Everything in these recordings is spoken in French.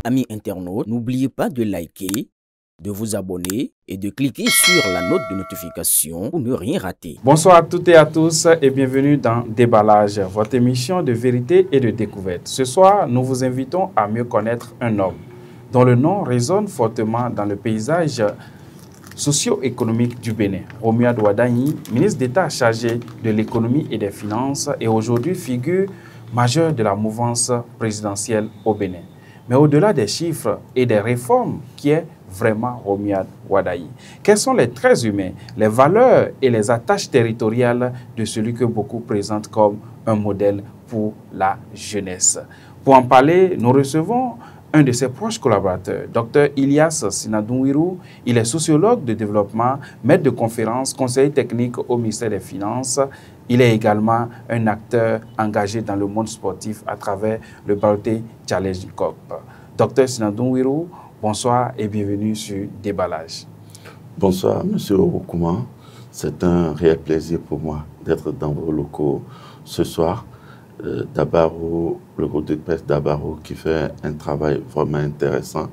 Amis internautes, n'oubliez pas de liker, de vous abonner et de cliquer sur la note de notification pour ne rien rater. Bonsoir à toutes et à tous et bienvenue dans Déballage, votre émission de vérité et de découverte. Ce soir, nous vous invitons à mieux connaître un homme dont le nom résonne fortement dans le paysage socio-économique du Bénin. Romuald Wadayi, ministre d'État chargé de l'économie et des finances, est aujourd'hui figure majeure de la mouvance présidentielle au Bénin. Mais au-delà des chiffres et des réformes, qui est vraiment Romuald Wadayi? Quels sont les traits humains, les valeurs et les attaches territoriales de celui que beaucoup présentent comme un modèle pour la jeunesse? Pour en parler, nous recevons un de ses proches collaborateurs, Dr Ilyas Sinadouirou. Il est sociologue de développement, maître de conférences, conseiller technique au ministère des Finances. Il est également un acteur engagé dans le monde sportif à travers le Baroté Challenge Cup. Dr Sinadouirou, bonsoir et bienvenue sur Déballage. Bonsoir, Monsieur Orokouma. C'est un réel plaisir pour moi d'être dans vos locaux ce soir. Dabaro, le groupe de presse Dabaro qui fait un travail vraiment intéressant,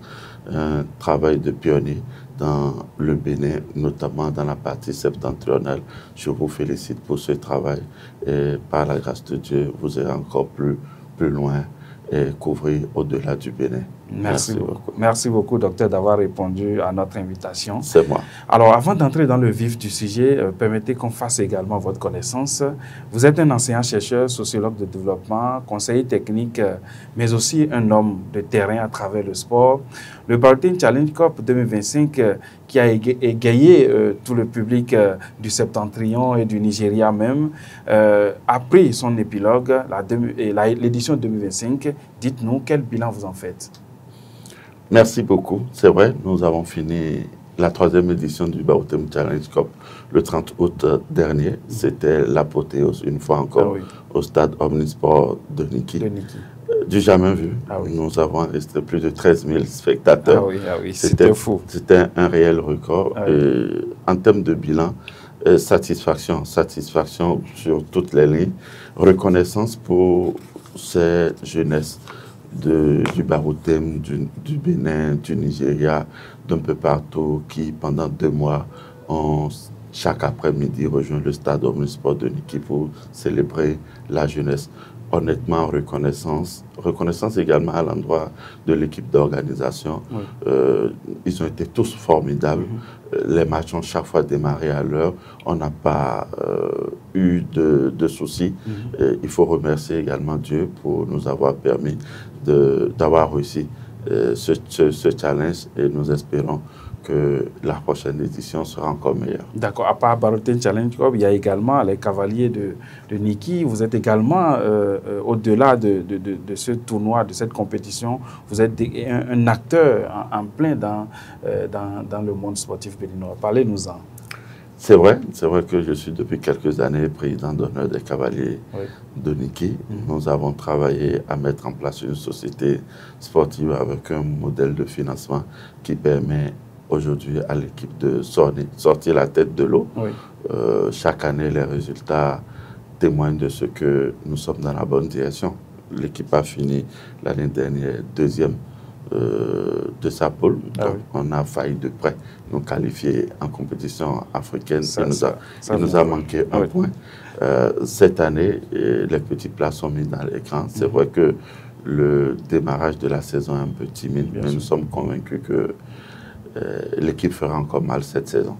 un travail de pionnier dans le Bénin, notamment dans la partie septentrionale. Je vous félicite pour ce travail et par la grâce de Dieu, vous irez encore plus loin et couvrir au-delà du Bénin. Merci beaucoup. Merci beaucoup, docteur, d'avoir répondu à notre invitation. C'est moi. Alors, avant d'entrer dans le vif du sujet, permettez qu'on fasse également votre connaissance. Vous êtes un enseignant-chercheur, sociologue de développement, conseiller technique, mais aussi un homme de terrain à travers le sport. Le Baroté Challenge Cup 2025, qui a égayé tout le public du Septentrion et du Nigeria même, a pris son épilogue, l'édition 2025. Dites-nous, quel bilan vous en faites? Merci beaucoup. C'est vrai, nous avons fini la 3e édition du Baroté Challenge Cup le 30 août dernier. C'était l'apothéose, une fois encore, au stade Omnisport de Niki. Du jamais vu. Nous avons resté plus de 13 000 spectateurs. C'était fou. C'était un réel record. En termes de bilan, satisfaction sur toutes les lignes. Reconnaissance pour cette jeunesse du Baroté, du Bénin, du Nigeria, d'un peu partout, qui pendant 2 mois ont chaque après-midi rejoint le stade Omnisport de Niki pour célébrer la jeunesse. Honnêtement, reconnaissance également à l'endroit de l'équipe d'organisation. Ils ont été tous formidables. Les matchs ont chaque fois démarré à l'heure. On n'a pas eu de soucis. Il faut remercier également Dieu pour nous avoir permis d'avoir réussi ce challenge et nous espérons que la prochaine édition sera encore meilleure. D'accord. À part Baroté Challenge Cup, il y a également les Cavaliers de Niki. Vous êtes également, au-delà de ce tournoi, de cette compétition, vous êtes un acteur en plein dans le monde sportif béninois. Parlez-nous-en. C'est vrai que je suis depuis quelques années président d'honneur des Cavaliers de Niki. Nous avons travaillé à mettre en place une société sportive avec un modèle de financement qui permet aujourd'hui à l'équipe de sortir la tête de l'eau. Chaque année, les résultats témoignent de ce que nous sommes dans la bonne direction. L'équipe a fini l'année dernière 2e de sa poule. Donc, on a failli de près nous qualifier en compétition africaine. Il nous a manqué un point. Cette année, les petites places sont mises dans l'écran. C'est vrai que le démarrage de la saison est un peu timide, mais nous sommes convaincus que l'équipe fera encore mal cette saison.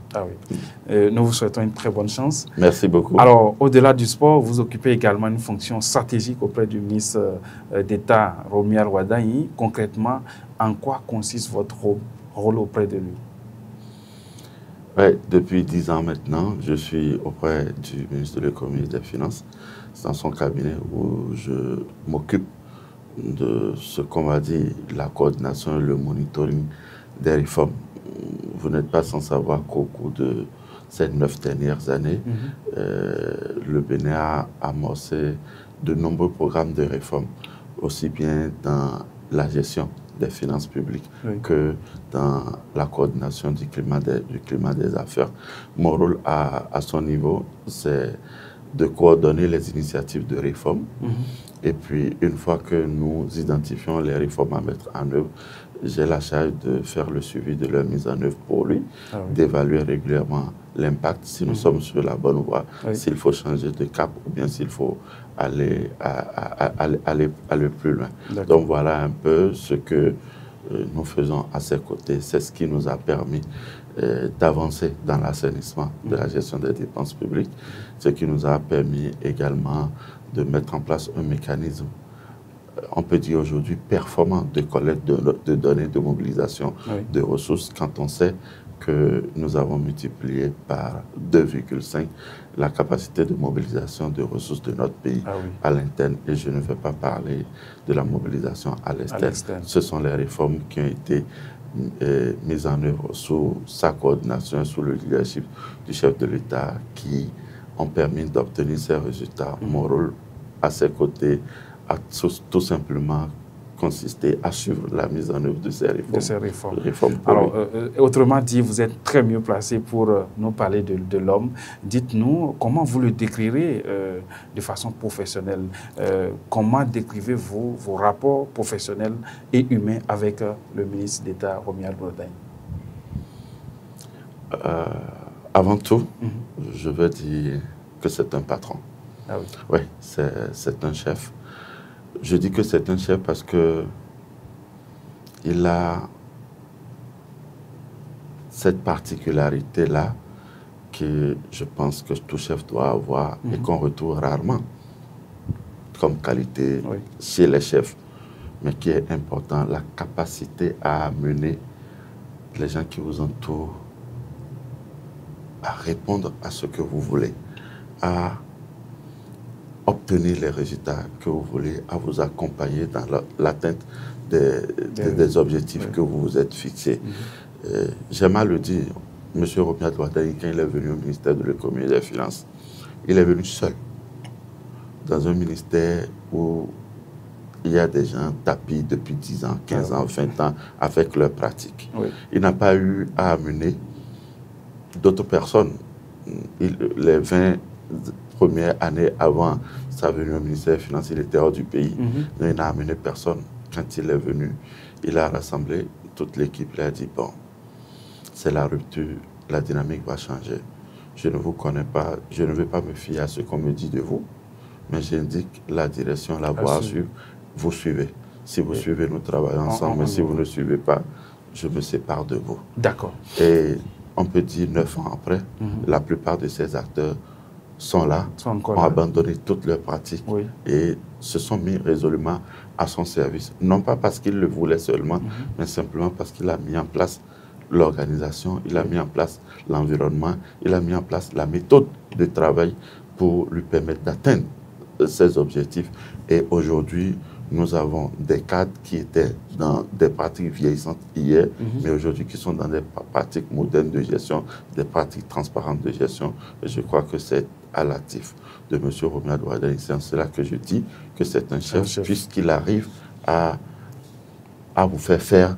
Nous vous souhaitons une très bonne chance. Merci beaucoup. Alors, au-delà du sport, vous occupez également une fonction stratégique auprès du ministre d'État, Romuald Wadayi. Concrètement, en quoi consiste votre rôle auprès de lui? Depuis 10 ans maintenant, je suis auprès du ministre de l'Économie et des Finances. C'est dans son cabinet où je m'occupe de ce qu'on va dire la coordination et le monitoring des réformes. Vous n'êtes pas sans savoir qu'au cours de ces 9 dernières années, le Bénin a amorcé de nombreux programmes de réformes, aussi bien dans la gestion des finances publiques que dans la coordination du climat des affaires. Mon rôle à son niveau, c'est de coordonner les initiatives de réforme Et puis, une fois que nous identifions les réformes à mettre en œuvre, j'ai la charge de faire le suivi de leur mise en œuvre pour lui, d'évaluer régulièrement l'impact, si nous sommes sur la bonne voie, s'il faut changer de cap ou bien s'il faut aller plus loin. Donc voilà un peu ce que nous faisons à ses côtés. C'est ce qui nous a permis d'avancer dans l'assainissement de la gestion des dépenses publiques, ce qui nous a permis également de mettre en place un mécanisme, on peut dire aujourd'hui, performant de collecte de données, de mobilisation de ressources, quand on sait que nous avons multiplié par 2,5 la capacité de mobilisation de ressources de notre pays à l'interne. Et je ne vais pas parler de la mobilisation à l'externe. Ce sont les réformes qui ont été mises en œuvre sous sa coordination, sous le leadership du chef de l'État, qui ont permis d'obtenir ces résultats. Mon rôle à ses côtés a tout simplement consisté à suivre la mise en œuvre de ces réformes. Alors, autrement dit, vous êtes très mieux placé pour nous parler de l'homme. Dites-nous comment vous le décrirez de façon professionnelle. Comment décrivez-vous vos rapports professionnels et humains avec le ministre d'État Romuald Bourdain? Avant tout, je veux dire que c'est un patron. Oui, c'est un chef. Je dis que c'est un chef parce que il a cette particularité-là que je pense que tout chef doit avoir et qu'on retrouve rarement comme qualité chez les chefs, mais qui est important, la capacité à amener les gens qui vous entourent à répondre à ce que vous voulez, à obtenir les résultats que vous voulez, à vous accompagner dans l'atteinte des objectifs que vous vous êtes fixés. J'aime à le dire, M. Romuald Bourdain, quand il est venu au ministère de l'Économie et des Finances, il est venu seul, dans un ministère où il y a des gens tapis depuis 10 ans, 15 ans, 20 ans, avec leurs pratiques. Il n'a pas eu à amener d'autres personnes. Les 20 premières années avant sa venue au ministère des Finances, il était hors du pays. Il n'a amené personne. Quand il est venu, il a rassemblé toute l'équipe. Il a dit, bon, c'est la rupture, la dynamique va changer. Je ne vous connais pas, je ne vais pas me fier à ce qu'on me dit de vous, mais j'indique la direction, la voie à suivre. Vous suivez. Si vous suivez, nous travaillons ensemble. Mais si vous ne suivez pas, je me sépare de vous. D'accord. Et on peut dire 9 ans après, la plupart de ces acteurs sont là, ont abandonné toutes leurs pratiques et se sont mis résolument à son service. Non pas parce qu'il le voulait seulement, mais simplement parce qu'il a mis en place l'organisation, il a mis en place l'environnement, il a mis en place la méthode de travail pour lui permettre d'atteindre ses objectifs. Et aujourd'hui, nous avons des cadres qui étaient dans des pratiques vieillissantes hier, mais aujourd'hui qui sont dans des pratiques modernes de gestion, des pratiques transparentes de gestion. Et je crois que c'est à l'actif de M. Romuald Bourdain. C'est en cela que je dis que c'est un chef, puisqu'il arrive à vous faire faire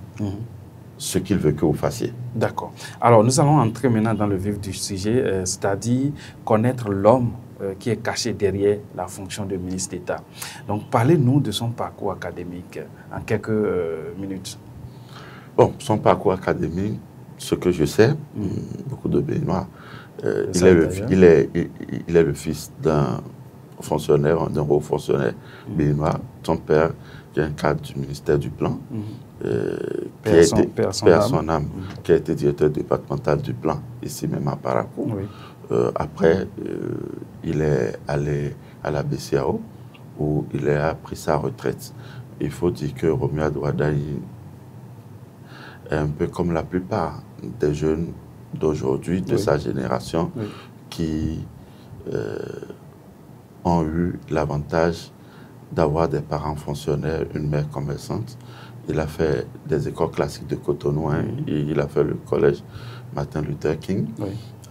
ce qu'il veut que vous fassiez. D'accord. Alors, nous allons entrer maintenant dans le vif du sujet, c'est-à-dire connaître l'homme qui est caché derrière la fonction de ministre d'État. Donc, parlez-nous de son parcours académique en quelques minutes. Bon, son parcours académique, ce que je sais, beaucoup de Béninois, il est le fils d'un fonctionnaire, d'un haut fonctionnaire béninois. Son père, qui est un cadre du ministère du Plan, père son âme, qui a été directeur départemental du Plan, ici même à Parakou. Après, il est allé à la BCAO, où il a pris sa retraite. Il faut dire que Romuald Bourdain est un peu comme la plupart des jeunes d'aujourd'hui, de sa génération, qui ont eu l'avantage d'avoir des parents fonctionnaires, une mère commerçante. Il a fait des écoles classiques de Cotonou, il a fait le collège Martin Luther King.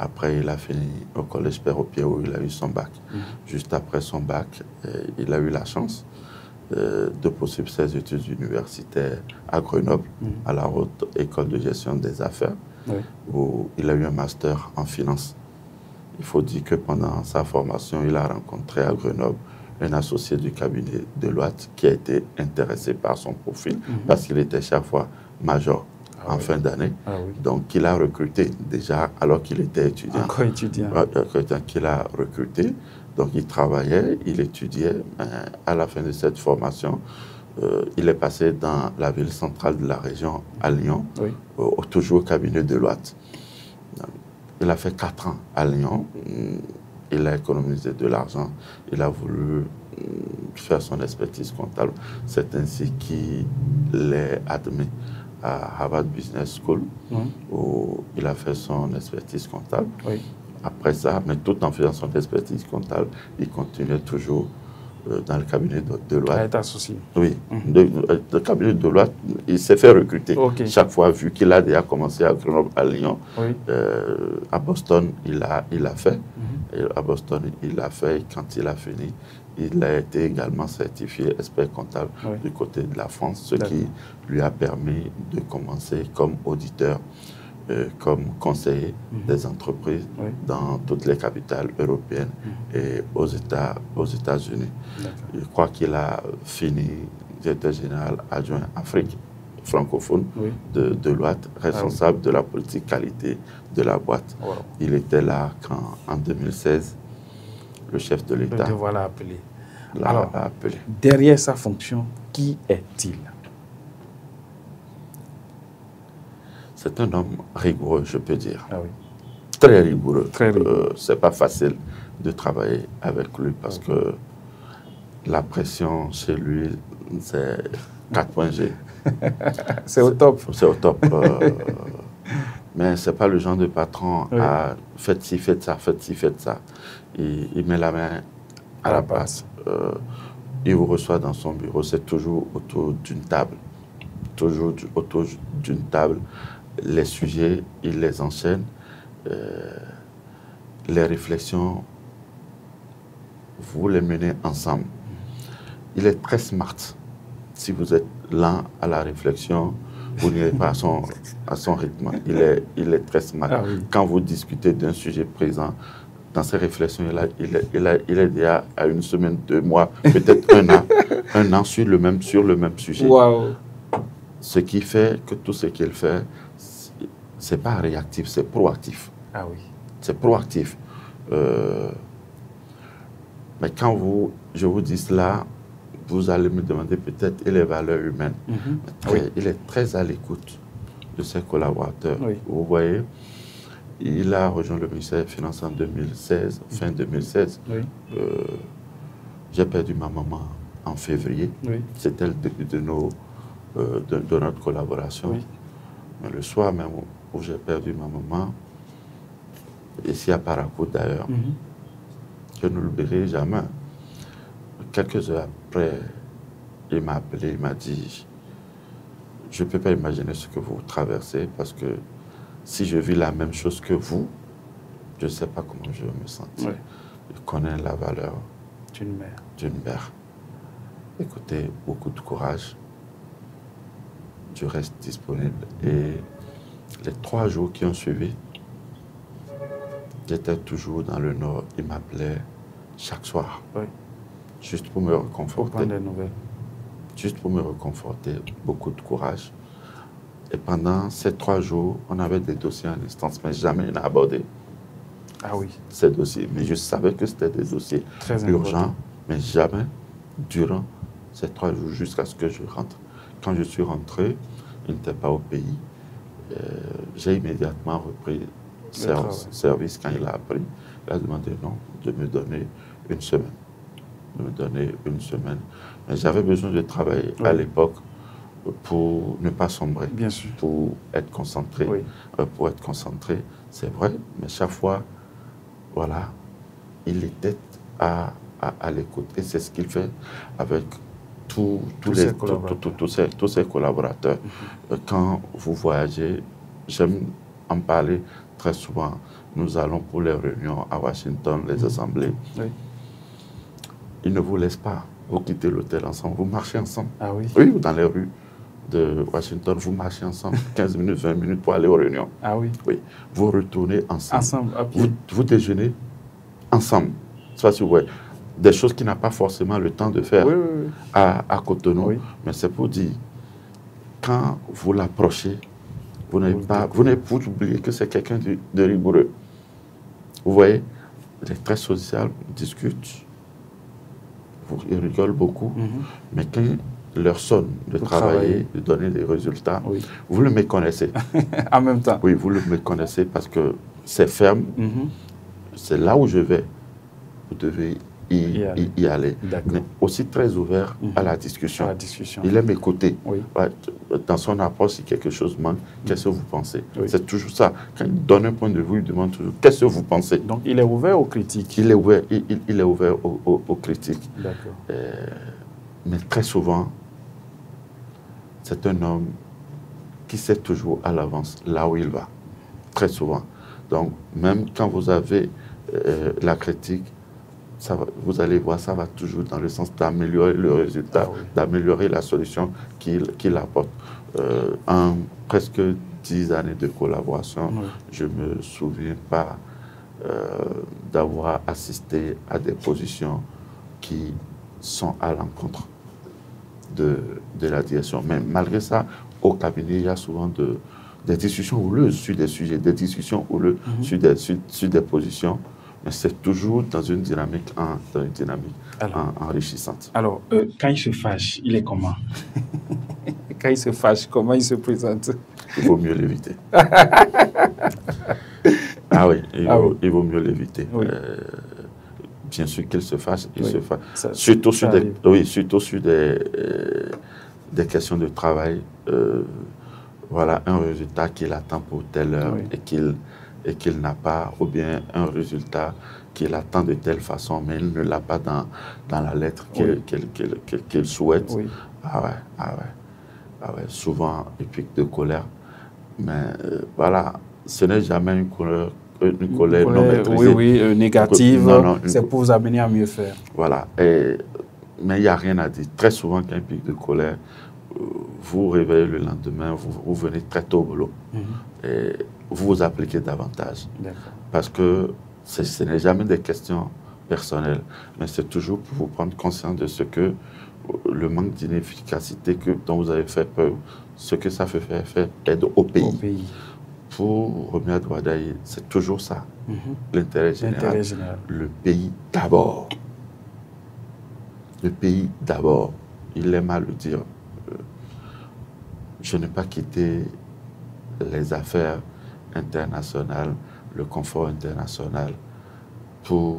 Après, il a fini au collège Père-au-Pied où il a eu son bac. Juste après son bac, il a eu la chance de poursuivre ses études universitaires à Grenoble, à la Haute École de gestion des affaires, où il a eu un master en finance. Il faut dire que pendant sa formation, il a rencontré à Grenoble un associé du cabinet Deloitte qui a été intéressé par son profil parce qu'il était chaque fois major en fin d'année. Donc, il a recruté déjà alors qu'il était étudiant. Encore étudiant. Qu'il a recruté. Donc, il travaillait, il étudiait. Mais à la fin de cette formation, il est passé dans la ville centrale de la région, à Lyon, toujours au cabinet Deloitte. Il a fait 4 ans à Lyon. Il a économisé de l'argent. Il a voulu faire son expertise comptable. C'est ainsi qu'il est admis à Harvard Business School, où il a fait son expertise comptable. Après ça, mais tout en faisant son expertise comptable, il continuait toujours dans le cabinet de Deloitte. Il est associé. Oui, le cabinet de Deloitte, il s'est fait recruter. Chaque fois, vu qu'il a déjà commencé à Grenoble, à Lyon, à Boston, il a fait. Et à Boston, il a fait. Et quand il a fini, il a été également certifié expert comptable du côté de la France, ce qui lui a permis de commencer comme auditeur, comme conseiller des entreprises dans toutes les capitales européennes et aux États-Unis. Je crois qu'il a fini directeur général adjoint Afrique francophone de Deloitte, responsable de la politique qualité de la boîte. Il était là quand, en 2016, le chef de l'État l'a appelé. Alors, appelé. Derrière sa fonction, qui est-il? C'est un homme rigoureux, je peux dire. Très rigoureux. C'est pas facile de travailler avec lui parce que la pression chez lui, c'est 4.G. C'est au top. C'est au top. Mais ce n'est pas le genre de patron à faites ci, faites ça, faites ci, faites ça. Il met la main à la pâte. Il vous reçoit dans son bureau, c'est toujours autour d'une table. Toujours autour d'une table. Les sujets, il les enchaîne. Les réflexions, vous les menez ensemble. Il est très smart. Si vous êtes lent à la réflexion, vous n'irez pas à son rythme. Il est très smart. Quand vous discutez d'un sujet présent, dans ses réflexions, il est déjà à 1 semaine, 2 mois, peut-être 1 an sur le même sujet. Ce qui fait que tout ce qu'il fait, c'est pas réactif, c'est proactif. C'est proactif. Mais quand je vous dis cela, vous allez me demander peut-être et les valeurs humaines. Il est très à l'écoute de ses collaborateurs. Vous voyez, il a rejoint le ministère des Finances en 2016, fin 2016. J'ai perdu ma maman en février. C'était le début de notre collaboration. Mais le soir même où j'ai perdu ma maman, ici à Parakou d'ailleurs, je ne l'oublierai jamais. Quelques heures après, il m'a appelé, il m'a dit « Je ne peux pas imaginer ce que vous traversez parce que si je vis la même chose que vous, je ne sais pas comment je vais me sentir. Je connais la valeur d'une mère. Écoutez, beaucoup de courage. Je reste disponible. » Et les 3 jours qui ont suivi, j'étais toujours dans le Nord. Il m'appelait chaque soir. Juste pour me réconforter. Pour prendre des nouvelles. Juste pour me réconforter. Beaucoup de courage. Et pendant ces 3 jours, on avait des dossiers en instance, mais jamais il n'a abordé ces dossiers. Mais je savais que c'était des dossiers urgents, mais jamais durant ces 3 jours jusqu'à ce que je rentre. Quand je suis rentré, il n'était pas au pays. J'ai immédiatement repris service quand il a appris. Il a demandé de me donner 1 semaine. Mais j'avais besoin de travailler à l'époque pour ne pas sombrer, pour être concentré. C'est vrai, mais chaque fois, voilà, il était à l'écoute. Et c'est ce qu'il fait avec tous ses collaborateurs. Quand vous voyagez, j'aime en parler très souvent. Nous allons pour les réunions à Washington, les assemblées. Ils ne vous laissent pas. Vous quittez l'hôtel ensemble, vous marchez ensemble. Oui, dans les rues de Washington, vous marchez ensemble 15 minutes, 20 minutes pour aller aux réunions. Oui. Vous retournez ensemble. Ensemble, à pied. Vous déjeunez ensemble. Ça, si vous voyez. des choses qu'il n'a pas forcément le temps de faire à Cotonou. Oui. Mais c'est pour dire, quand vous l'approchez, vous n'avez pas oublier que c'est quelqu'un de rigoureux. Vous voyez, il est très social, il discute, il rigole beaucoup, mais quand il leur sonne de travailler, de donner des résultats, vous le méconnaissez. En même temps. Oui, vous le méconnaissez parce que c'est ferme, c'est là où je vais. Vous devez y aller. Mais aussi très ouvert à la discussion. Il aime écouter. Ouais, dans son approche, si quelque chose manque, qu'est-ce que vous pensez? C'est toujours ça. Quand il donne un point de vue, il demande toujours qu'est-ce que vous pensez? Donc il est ouvert aux critiques. Il est ouvert, il est ouvert aux critiques. D'accord. Mais très souvent, c'est un homme qui sait toujours à l'avance là où il va. Très souvent. Donc, même quand vous avez la critique, vous allez voir, ça va toujours dans le sens d'améliorer le résultat, d'améliorer la solution qu'il apporte. En presque 10 années de collaboration, je ne me souviens pas d'avoir assisté à des positions qui sont à l'encontre de la direction. Mais malgré ça, au cabinet, il y a souvent des discussions houleuses sur des sujets, des discussions houleuses sur des positions. Mais c'est toujours dans une dynamique, enrichissante. Alors, quand il se fâche, il est comment? Quand il se fâche, comment il se présente? Il vaut mieux l'éviter. Il vaut mieux l'éviter. Oui. Bien sûr qu'il se fâche, il se fâche. Surtout sur des questions de travail. Voilà, un résultat qu'il attend pour telle heure et qu'il n'a pas, ou bien un résultat qu'il attend de telle façon, mais il ne l'a pas dans la lettre qu'il souhaite. Oui. Souvent, il pique de colère. Mais voilà, ce n'est jamais une colère non maîtrisée. Négative. C'est pour vous amener à mieux faire. Voilà. Mais il n'y a rien à dire. Très souvent, quand il pique de colère, vous vous réveillez le lendemain, vous venez très tôt au boulot. Et vous vous appliquez davantage. Parce que ce n'est jamais des questions personnelles, mais c'est toujours pour vous prendre conscience de ce que le manque d'inefficacité dont vous avez fait peur, ce que ça fait faire aide au pays. Pour Romuald Wardai, c'est toujours ça, l'intérêt général. Le pays d'abord. Le pays d'abord. Il aime à le dire. Je n'ai pas quitté les affaires internationales, le confort international, pour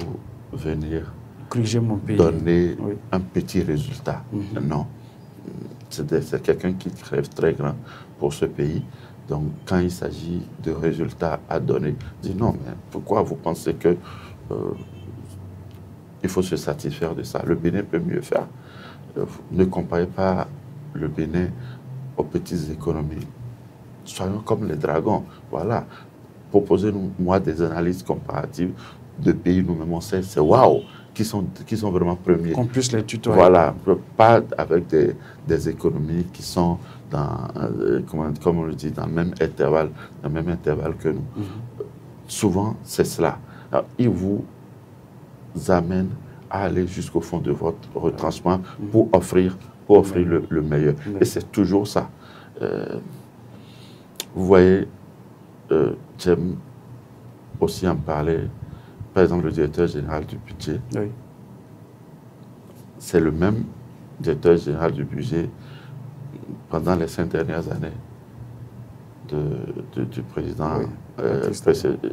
venir mon pays. Donner un petit résultat. Non. C'est quelqu'un qui rêve très grand pour ce pays. Donc, quand il s'agit de résultats à donner, il dit non, mais pourquoi vous pensez que il faut se satisfaire de ça? Le Bénin peut mieux faire. Ne comparez pas le Bénin aux petites économies. Soyons comme les dragons. Voilà. Proposez-moi des analyses comparatives de pays nous-mêmes. On sait, c'est waouh, qui sont vraiment premiers. Qu'on puisse les tutoyer. Voilà. Pas avec des économies qui sont dans, comme on le dit, dans le même intervalle que nous. Souvent, c'est cela. Alors, il vous amène à aller jusqu'au fond de votre retranchement pour offrir le meilleur. Et c'est toujours ça. Vous voyez, j'aime aussi en parler, par exemple, le directeur général du budget. C'est le même directeur général du budget pendant les 5 dernières années du président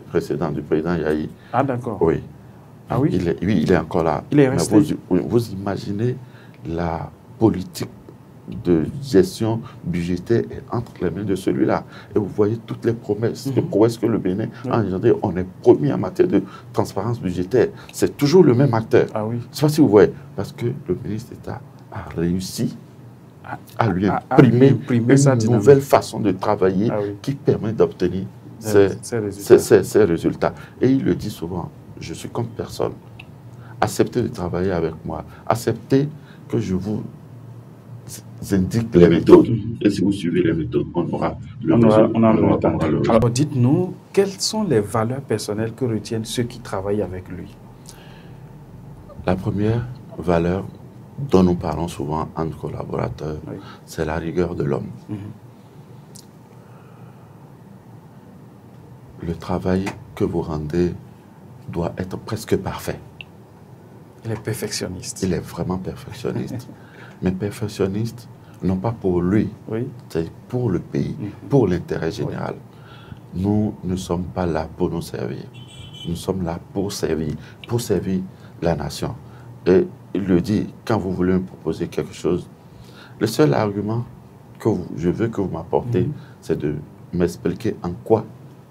précédent, du président Yahi. Ah, d'accord. Oui. Ah oui? Il est encore là. Il est resté. Vous imaginez la politique de gestion budgétaire est entre les mains de celui-là. Et vous voyez toutes les promesses, les prouesses que le Bénin a engendrées. On est premier en matière de transparence budgétaire. C'est toujours le même acteur. Ah oui. Je ne sais pas si vous voyez, parce que le ministre d'État a réussi à lui imprimer une nouvelle façon de travailler qui permet d'obtenir ces résultats. Et il le dit souvent, je suis comme personne. Acceptez de travailler avec moi. Acceptez que je vous indique les méthodes. Et si vous suivez les méthodes, on aura le résultat. Alors dites-nous, quelles sont les valeurs personnelles que retiennent ceux qui travaillent avec lui? La première valeur dont nous parlons souvent entre collaborateurs, Oui. c'est la rigueur de l'homme. Le travail que vous rendez doit être presque parfait. Il est perfectionniste. Il est vraiment perfectionniste. Mais perfectionniste, non pas pour lui, Oui. c'est pour le pays, pour l'intérêt général. Nous ne sommes pas là pour nous servir. Nous sommes là pour servir la nation. Et il le dit, quand vous voulez me proposer quelque chose, le seul argument que je veux que vous m'apportez, c'est de m'expliquer en quoi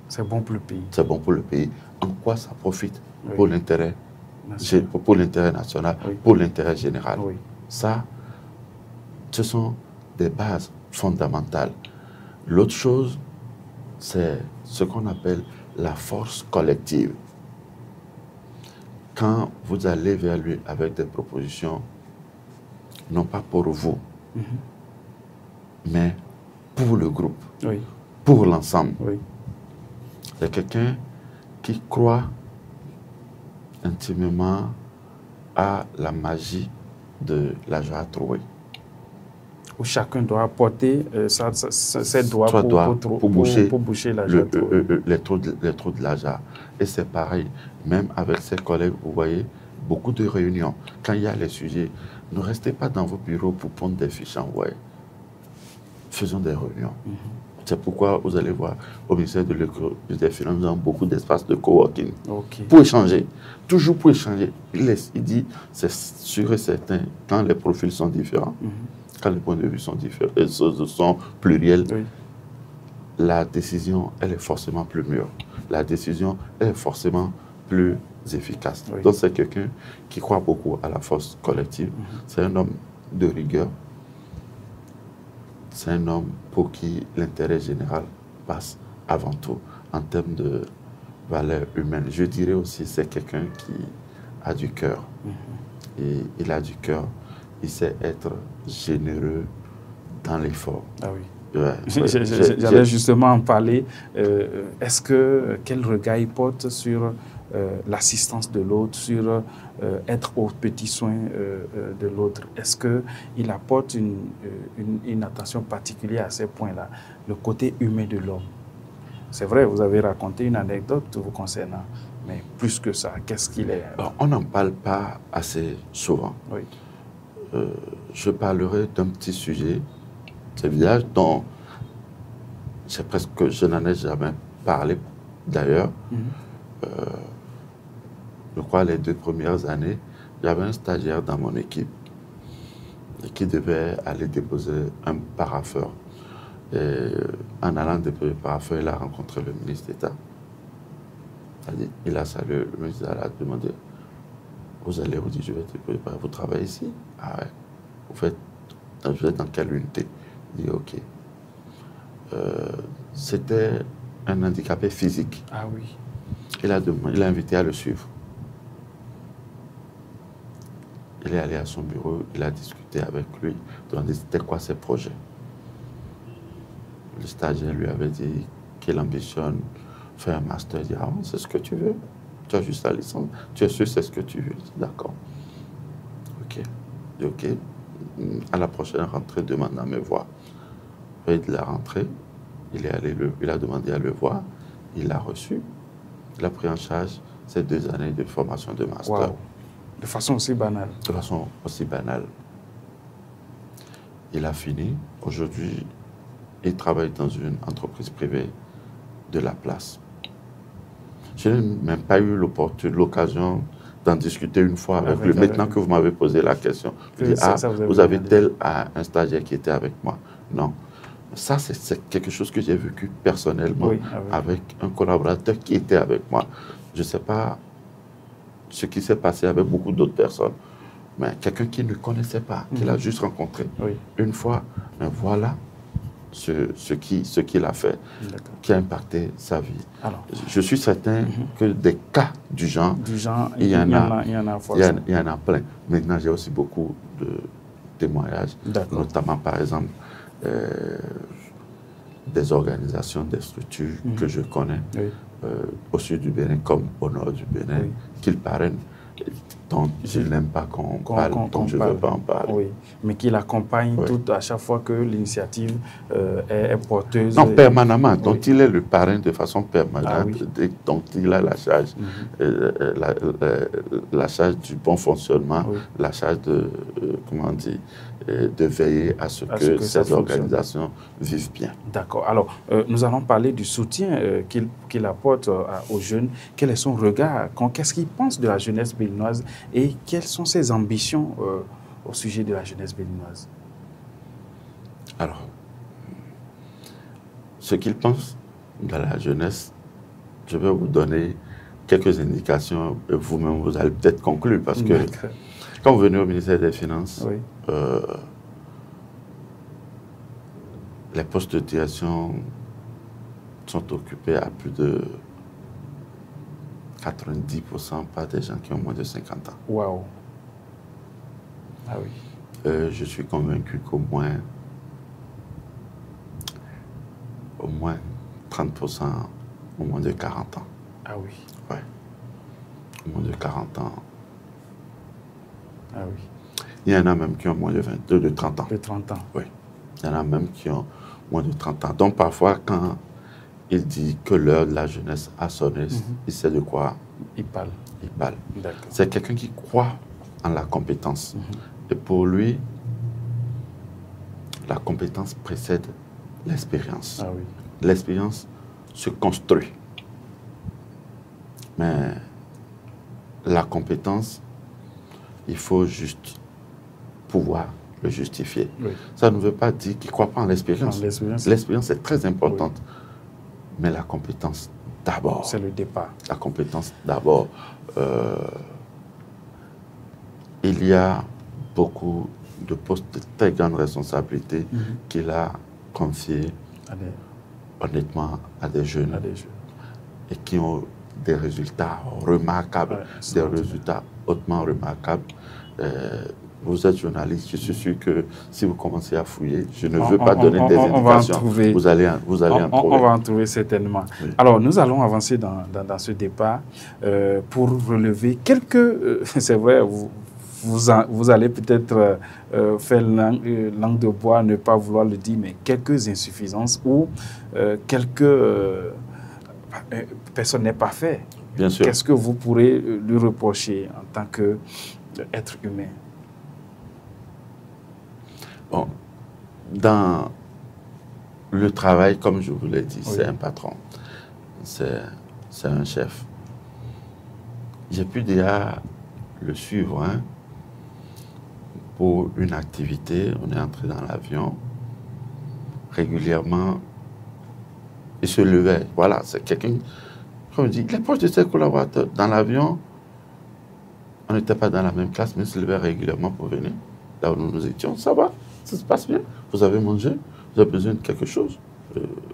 c'est bon pour le pays. C'est bon pour le pays, en quoi ça profite Oui. pour l'intérêt national, Oui. pour l'intérêt général. Oui. Ça, ce sont des bases fondamentales. L'autre chose, c'est ce qu'on appelle la force collective. Quand vous allez vers lui avec des propositions, non pas pour vous, mais pour le groupe, Oui. pour l'ensemble. Oui. C'est quelqu'un qui croit intimement à la magie de la joie trouvée. Où chacun doit apporter ses doigts pour boucher la joie trouvée. Les trous de la joie. Et c'est pareil, même avec ses collègues, vous voyez, beaucoup de réunions. Quand il y a les sujets, ne restez pas dans vos bureaux pour prendre des fiches envoyées. Faisons des réunions. C'est pourquoi vous allez voir au ministère de l'économie des Finances, nous avons beaucoup d'espaces de coworking pour échanger, toujours pour échanger. Il dit, c'est sûr et certain, quand les profils sont différents, quand les points de vue sont différents, sont pluriels, la décision, elle est forcément plus mûre. La décision, elle est forcément plus efficace. Donc c'est quelqu'un qui croit beaucoup à la force collective. C'est un homme de rigueur. C'est un homme pour qui l'intérêt général passe avant tout en termes de valeurs humaines. Je dirais aussi c'est quelqu'un qui a du cœur. Et il a du cœur. Il sait être généreux dans l'effort. Ah oui. Ouais. J'allais justement en parler. Quel regard il porte sur l'assistance de l'autre, sur être aux petits soins de l'autre? Est-ce qu'il apporte une attention particulière à ces points-là, le côté humain de l'homme? C'est vrai, vous avez raconté une anecdote vous concernant, mais plus que ça, qu'est-ce qu'il est? Alors, on n'en parle pas assez souvent. Oui. Je parlerai d'un petit sujet, ce village dont je n'en ai jamais parlé d'ailleurs. Je crois les 2 premières années, j'avais un stagiaire dans mon équipe qui devait aller déposer un parapheur. Et en allant déposer le parapheur, il a rencontré le ministre d'État. Il a salué, le ministre d'État a demandé, vous allez où? Dit, je vais déposer, vous travaillez ici? Ah ouais. Vous êtes dans quelle unité? Il dit, ok. C'était un handicapé physique. Ah oui. Il a invité à le suivre. Il est allé à son bureau, il a discuté avec lui, demandé c'était quoi ses projets. Le stagiaire lui avait dit qu'il ambitionne faire un master. Il dit, ah, c'est ce que tu veux. Tu as juste la licence. Tu es sûr, c'est ce que tu veux. D'accord. Ok. Il dit, ok. À la prochaine rentrée, demande à me voir. Et de la rentrée, il a demandé à le voir. Il l'a reçu. Il a pris en charge ces 2 années de formation de master. Wow. De façon aussi banale. De façon aussi banale. Il a fini. Aujourd'hui, il travaille dans une entreprise privée de la place. Je n'ai même pas eu l'occasion d'en discuter une fois avec lui. Maintenant que vous m'avez posé la question, je dis, vous avez tel un stagiaire qui était avec moi. Non. Ça, c'est quelque chose que j'ai vécu personnellement avec un collaborateur qui était avec moi. Je ne sais pas ce qui s'est passé avec beaucoup d'autres personnes, mais quelqu'un qui ne connaissait pas, qu'il a juste rencontré une fois, mais voilà ce qu'il a fait, qui a impacté sa vie. Alors, je suis certain que des cas du genre, il y en a plein. Maintenant, j'ai aussi beaucoup de témoignages, notamment par exemple des organisations, des structures que je connais au sud du Bénin comme au nord du Bénin, qu'ils parrainent dont je n'aime pas qu'on parle, dont je ne veux pas en parler. Oui, mais qui l'accompagne tout à chaque fois que l'initiative est porteuse. Non, permanemment, dont il est le parrain de façon permanente, dont il a la charge, la charge du bon fonctionnement, la charge de, comment on dit, de veiller à ce que ces organisations vivent bien. D'accord. Alors, nous allons parler du soutien qu'il apporte aux jeunes. Quel est son regard? Qu'est-ce qu'il pense de la jeunesse béninoise et quelles sont ses ambitions au sujet de la jeunesse béninoise? Alors, ce qu'il pense de la jeunesse, je vais vous donner quelques indications et vous-même, vous allez peut-être conclure parce que quand vous venez au ministère des Finances, les postes de direction sont occupés à plus de 90% par des gens qui ont moins de 50 ans. Waouh! Ah oui. Je suis convaincu qu'au moins 30% au moins de 40 ans. Ah oui. Ouais. Au moins de 40 ans. Ah oui. Il y en a même qui ont moins de 22, de 30 ans. De 30 ans. Oui. Il y en a même qui ont moins de 30 ans. Donc parfois, quand il dit que l'heure de la jeunesse a sonné, il sait de quoi il parle. Il parle. C'est quelqu'un qui croit en la compétence. Et pour lui, la compétence précède l'expérience. Ah oui. L'expérience se construit. Mais la compétence, il faut juste pouvoir le justifier. Oui. Ça ne veut pas dire qu'il ne croit pas en l'expérience. L'expérience est très importante. Oui. Mais la compétence d'abord. C'est le départ. La compétence d'abord. Il y a beaucoup de postes de très grande responsabilité qu'il a confiés honnêtement à des jeunes. Et qui ont des résultats remarquables, des résultats hautement remarquables. Vous êtes journaliste, je suis sûr que si vous commencez à fouiller, je ne veux pas donner des indications, vous allez en trouver. On va en trouver certainement. Oui. Alors, nous allons avancer dans ce débat pour relever quelques... c'est vrai, vous allez peut-être faire langue de bois, ne pas vouloir le dire, mais quelques insuffisances ou personne n'est parfait. Bien sûr. Qu'est-ce que vous pourrez lui reprocher en tant qu'être humain? Bon, dans le travail, comme je vous l'ai dit, c'est un patron, c'est un chef. J'ai pu déjà le suivre pour une activité. On est entré dans l'avion. Régulièrement, il se levait. Voilà, c'est quelqu'un, comme je dis, il est proche de ses collaborateurs. Dans l'avion, on n'était pas dans la même classe, mais il se levait régulièrement pour venir. Là où nous étions, ça va, ça se passe bien. Vous avez mangé, vous avez besoin de quelque chose.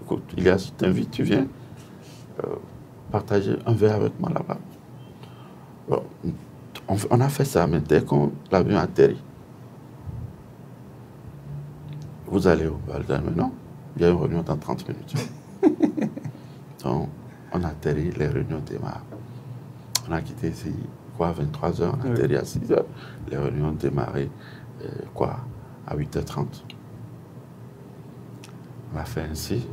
Écoute, il y a, je t'invite, tu viens partager un verre avec moi là-bas. Bon, on a fait ça, mais dès qu'on l'avion atterrit, vous allez où? Mais non, il y a une réunion dans 30 minutes. Donc, on atterrit, les réunions démarrent. On a quitté ici, 23h, on a atterri à 6h. Les réunions ont démarré, à 8h30. On a fait ainsi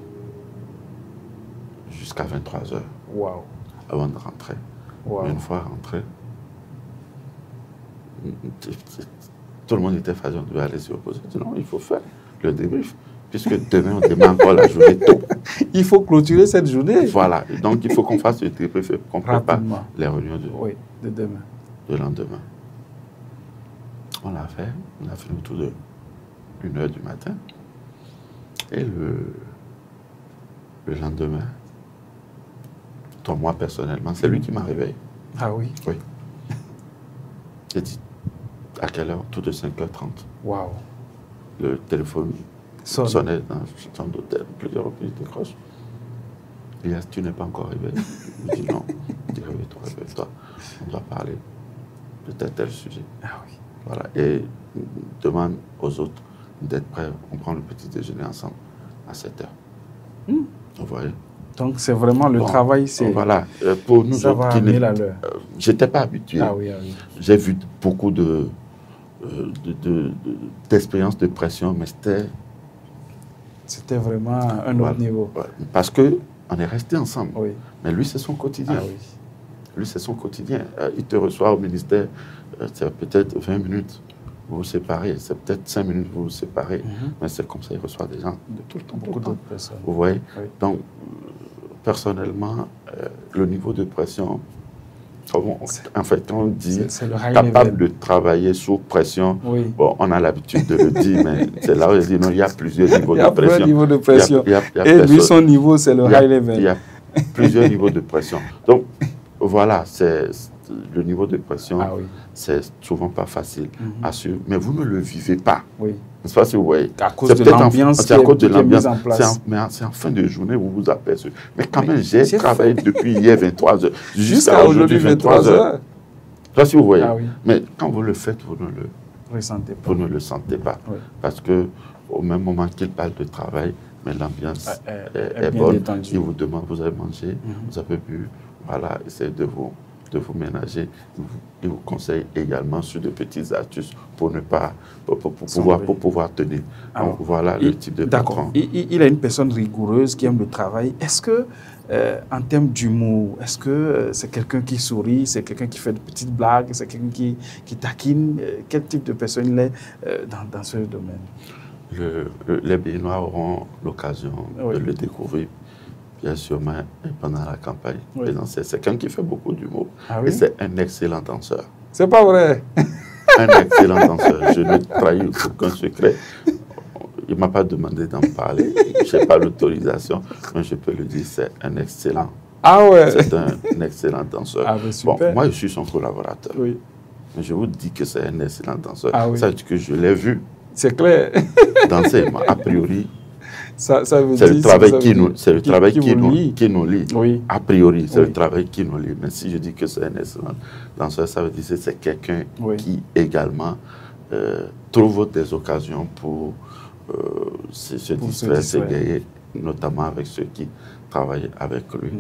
jusqu'à 23h. Wow. Avant de rentrer. Wow. Une fois rentré, tout le monde était fatigué, on devait aller se reposer. Non, il faut faire le débrief, puisque demain on démarre encore la journée tôt. Il faut clôturer cette journée. Voilà, donc il faut qu'on fasse le débrief et qu'on prépare les réunions de demain. Le lendemain. On l'a fait, on a fini autour de 1h du matin. Et le lendemain, moi personnellement, c'est lui qui m'a réveillé. Ah oui? Oui. J'ai dit, à quelle heure? Tout de 5h30. Waouh. Le téléphone sonnait dans la chambre d'hôtel. Plusieurs reprises, je décroche. Il dit, tu n'es pas encore réveillé? Je dis non. Il dit, réveille-toi, réveille-toi. On doit parler de tel sujet. Ah oui. Voilà. Et demande aux autres d'être prêts. On prend le petit déjeuner ensemble à 7h. Vous voyez? Donc, c'est vraiment le travail, c'est... Voilà, pour nous ça autres, va amener la leur. Je n'étais pas habitué. Ah oui, ah oui. J'ai vu beaucoup d'expériences de pression, mais c'était vraiment un autre niveau. Parce qu'on est resté ensemble. Oui. Mais lui, c'est son quotidien. Ah oui. Lui, c'est son quotidien. Il te reçoit au ministère, c'est peut-être 20 minutes, vous vous séparez. C'est peut-être 5 minutes, vous vous séparez. Mais c'est comme ça, il reçoit des gens de tout le temps. Beaucoup d'autres personnes. Vous voyez? Oui. Donc, personnellement, le niveau de pression, en fait, quand on dit capable de travailler sous pression, oui. Bon, on a l'habitude de le dire, mais c'est là où je dis non, il y a plusieurs niveaux de pression. Il y a plusieurs niveaux de pression. Et lui, son niveau, c'est le high level. Il y a plusieurs niveaux de pression. Donc, voilà, c'est le niveau de pression, c'est souvent pas facile à suivre, mais vous ne le vivez pas. Oui. C'est pas si vous voyez. À cause de l'ambiance c'est à cause de l'ambiance. Mais c'est en fin de journée où vous vous apercevez. Mais quand même, j'ai travaillé depuis hier 23 heures jusqu'à aujourd'hui 23 heures. C'est pas si vous voyez. Ah, oui. Mais quand vous le faites, vous ne le ressentez pas. Vous ne le sentez pas. Oui. Parce que au même moment qu'il parle de travail, mais l'ambiance est bonne. Détendue. Il vous demande, vous avez mangé, vous avez bu, voilà, essayez de vous ménager. Il vous conseille également sur de petites astuces pour ne pas, pour pouvoir tenir. Donc, voilà le type de patron. Il est une personne rigoureuse qui aime le travail. Est-ce que, en termes d'humour, est-ce que c'est quelqu'un qui sourit, c'est quelqu'un qui fait de petites blagues, c'est quelqu'un qui taquine? Quel type de personne il est dans ce domaine? Les Béninois auront l'occasion de le découvrir. Bien sûr, mais pendant la campagne présidentielle, c'est quelqu'un qui fait beaucoup d'humour. Ah, oui? Et c'est un excellent danseur. C'est pas vrai? Un excellent danseur. Je ne trahis aucun secret. Il ne m'a pas demandé d'en parler. Je n'ai pas l'autorisation, mais je peux le dire, c'est un excellent. Ah ouais? C'est un excellent danseur. Ah, ben super. Bon, moi, je suis son collaborateur. Oui. Mais je vous dis que c'est un excellent danseur. Ah, oui. Ça veut dire que je l'ai vu. C'est clair. Danser, a priori. C'est le travail qui nous lie. Oui. A priori, c'est le travail qui nous lie. Mais si je dis que c'est un excellent danseur, ça veut dire que c'est quelqu'un qui également trouve des occasions pour se distraire, s'égayer, notamment avec ceux qui travaillent avec lui.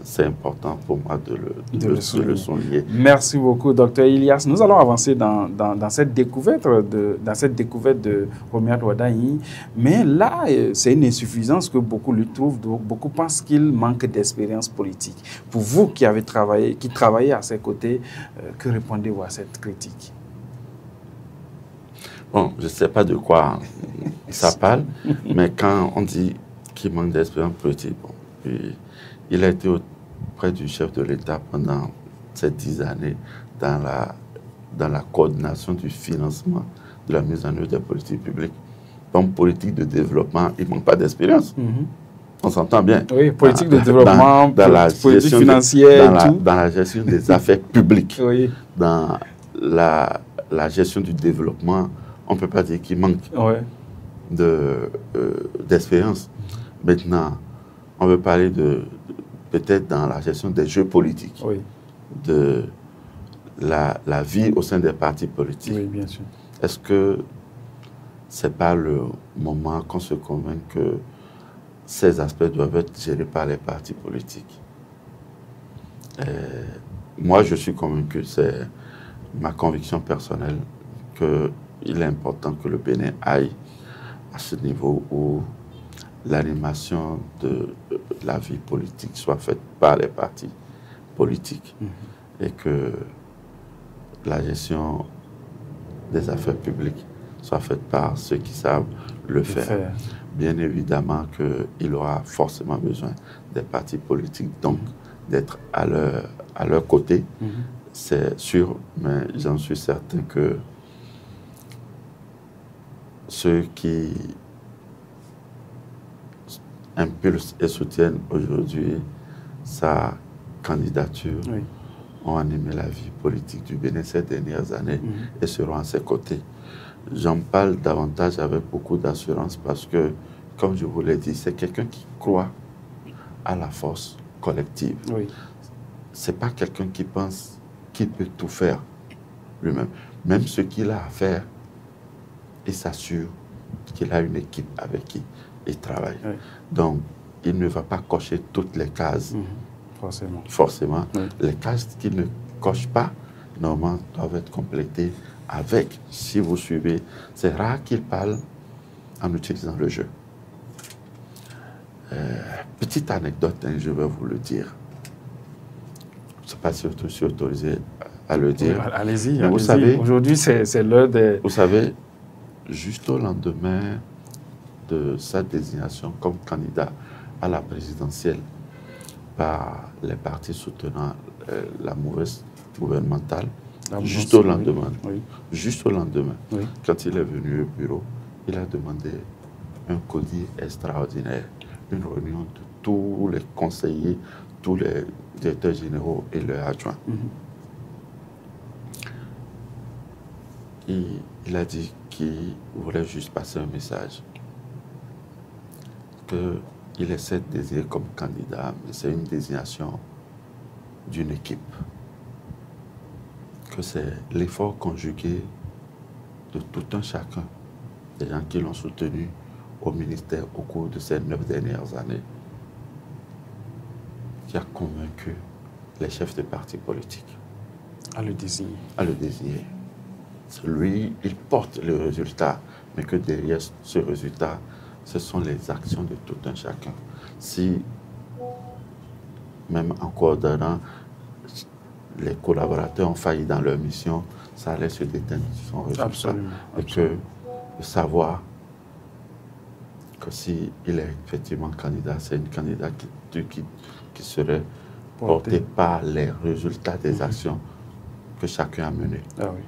C'est important pour moi de le souligner. Merci beaucoup, Dr Ilyas. Nous allons avancer dans cette découverte de Romuald Wardani. Mais là, c'est une insuffisance que beaucoup lui trouvent. Beaucoup pensent qu'il manque d'expérience politique. Pour vous qui travaillez à ses côtés, que répondez-vous à cette critique? Bon, je ne sais pas de quoi ça parle, mais quand on dit qu'il manque d'expérience politique, bon, il a été auprès du chef de l'État pendant ces 10 années dans la coordination du financement de la mise en œuvre des politiques publiques. Donc, politique de développement, il ne manque pas d'expérience. On s'entend bien. Oui, politique de développement, dans la politique financière, dans la gestion des affaires publiques, oui. Dans la gestion du développement, on ne peut pas dire qu'il manque d'expérience. Maintenant, on veut parler peut-être dans la gestion des jeux politiques, de la vie au sein des partis politiques. Oui, bien sûr. Est-ce que ce n'est pas le moment qu'on se convainc que ces aspects doivent être gérés par les partis politiques? Moi, je suis convaincu, c'est ma conviction personnelle, qu'il est important que le Bénin aille à ce niveau où l'animation de la vie politique soit faite par les partis politiques et que la gestion des affaires publiques soit faite par ceux qui savent le faire. Bien évidemment qu'il aura forcément besoin des partis politiques, donc d'être à leur côté, c'est sûr, mais j'en suis certain que ceux qui impulsent et soutiennent aujourd'hui sa candidature ont animé la vie politique du Bénin ces dernières années et seront à ses côtés. J'en parle davantage avec beaucoup d'assurance parce que, comme je vous l'ai dit, c'est quelqu'un qui croit à la force collective. Ce n'est pas quelqu'un qui pense qu'il peut tout faire lui-même. Même ce qu'il a à faire, il s'assure qu'il a une équipe avec qui il travaille. Donc, il ne va pas cocher toutes les cases. Forcément. Forcément. Oui. Les cases qu'il ne coche pas, normalement, doivent être complétées avec, si vous suivez, c'est rare qu'il parle en utilisant le jeu. Petite anecdote, hein, je vais vous le dire. Je ne sais pas si je suis autorisé à le dire. Oui, allez-y, vous savez, aujourd'hui c'est l'heure des... Vous savez, juste au lendemain de sa désignation comme candidat à la présidentielle par les partis soutenant la mauvaise gouvernementale, juste au lendemain, oui. Quand il est venu au bureau, il a demandé un colis extraordinaire, une réunion de tous les conseillers, tous les directeurs généraux et leurs adjoints. Il a dit qu'il voulait juste passer un message, qu'il essaie de désigner comme candidat, mais c'est une désignation d'une équipe, que c'est l'effort conjugué de tout un chacun, des gens qui l'ont soutenu au ministère au cours de ces 9 dernières années, qui a convaincu les chefs de partis politiques à le désigner. Lui, il porte le résultat, mais que derrière ce résultat, ce sont les actions de tout un chacun. Si, même en coordonnant, les collaborateurs ont failli dans leur mission, ça allait se déteindre sur son résultat. Absolument. Et que de savoir que s'il est effectivement candidat, c'est une candidat qui serait portée par les résultats des actions que chacun a menées. Ah oui.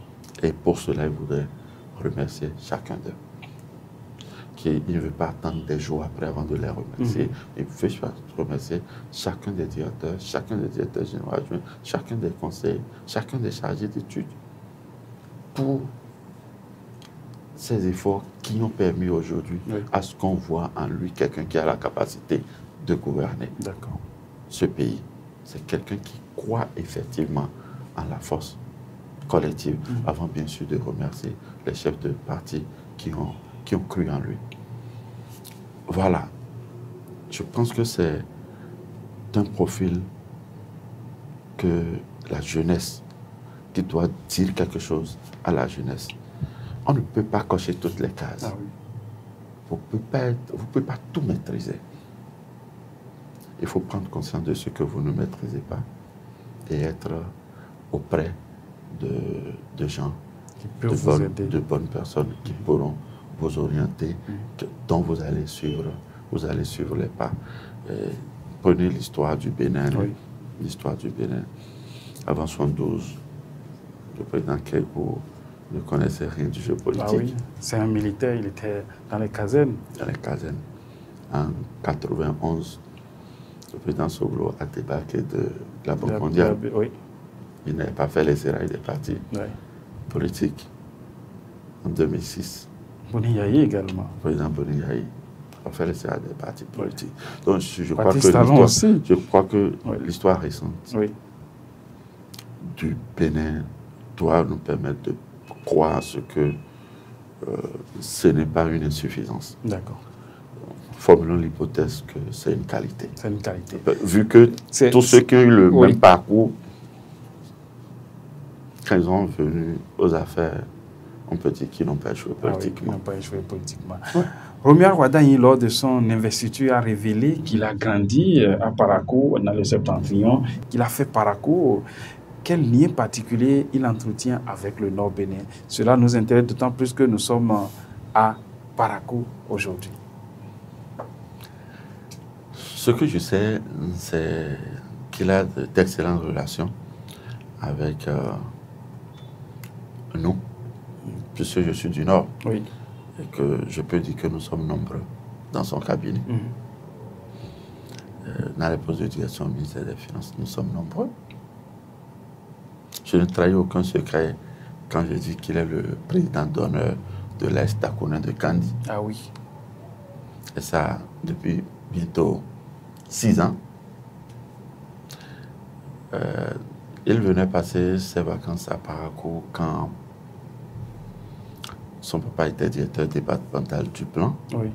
Et pour cela, il voudrait remercier chacun d'eux. Il ne veut pas attendre des jours après avant de les remercier. Il veut remercier chacun des directeurs, chacun des directeurs généraux adjoints, chacun des conseillers, chacun des chargés d'études pour ces efforts qui ont permis aujourd'hui à ce qu'on voit en lui quelqu'un qui a la capacité de gouverner ce pays. C'est quelqu'un qui croit effectivement en la force collective, avant bien sûr de remercier les chefs de parti qui ont cru en lui. Voilà. Je pense que c'est un profil que la jeunesse, qui doit dire quelque chose à la jeunesse. On ne peut pas cocher toutes les cases. Ah oui. Vous ne pouvez pas tout maîtriser. Il faut prendre conscience de ce que vous ne maîtrisez pas et être auprès de gens, de bonnes personnes qui pourront vous orienter, dont vous allez suivre les pas. Prenez l'histoire du Bénin. L'histoire du Bénin. Avant 1972, le président Kékou ne connaissait rien du jeu politique. Ah oui, c'est un militaire, il était dans les casernes. Dans les casernes. En 1991, le président Soglo a débarqué de la Banque mondiale. Oui. Il n'avait pas fait les sérails des partis politiques. En 2006. Boni Yayi également. Le président Boni Yayi a fait les sérails des partis politiques. Donc je crois que l'histoire récente du Bénin doit nous permettre de croire à ce que ce n'est pas une insuffisance. D'accord. Formulons l'hypothèse que c'est une qualité. C'est une qualité. Vu que tous ceux qui ont eu le même parcours, quand ils sont venus aux affaires, on peut dire qu'ils n'ont pas échoué politiquement. Ils n'ont pas échoué politiquement. Romuald Wadanyi, lors de son investiture, a révélé qu'il a grandi à Parakou, dans le Septentrion, qu'il a fait Parakou. Quel lien particulier il entretient avec le Nord Bénin? Cela nous intéresse d'autant plus que nous sommes à Parakou aujourd'hui. Ce que je sais, c'est qu'il a d'excellentes relations avec nous, puisque je suis du Nord. Oui. Et que je peux dire que nous sommes nombreux dans son cabinet. Dans les postes de direction au ministère des Finances, nous sommes nombreux. Je ne trahis aucun secret quand je dis qu'il est le président d'honneur de l'Est Takunin de Kandi. Ah oui. Et ça, depuis bientôt 6 ans. Il venait passer ses vacances à Parakou quand son papa était directeur départemental du plan. Oui.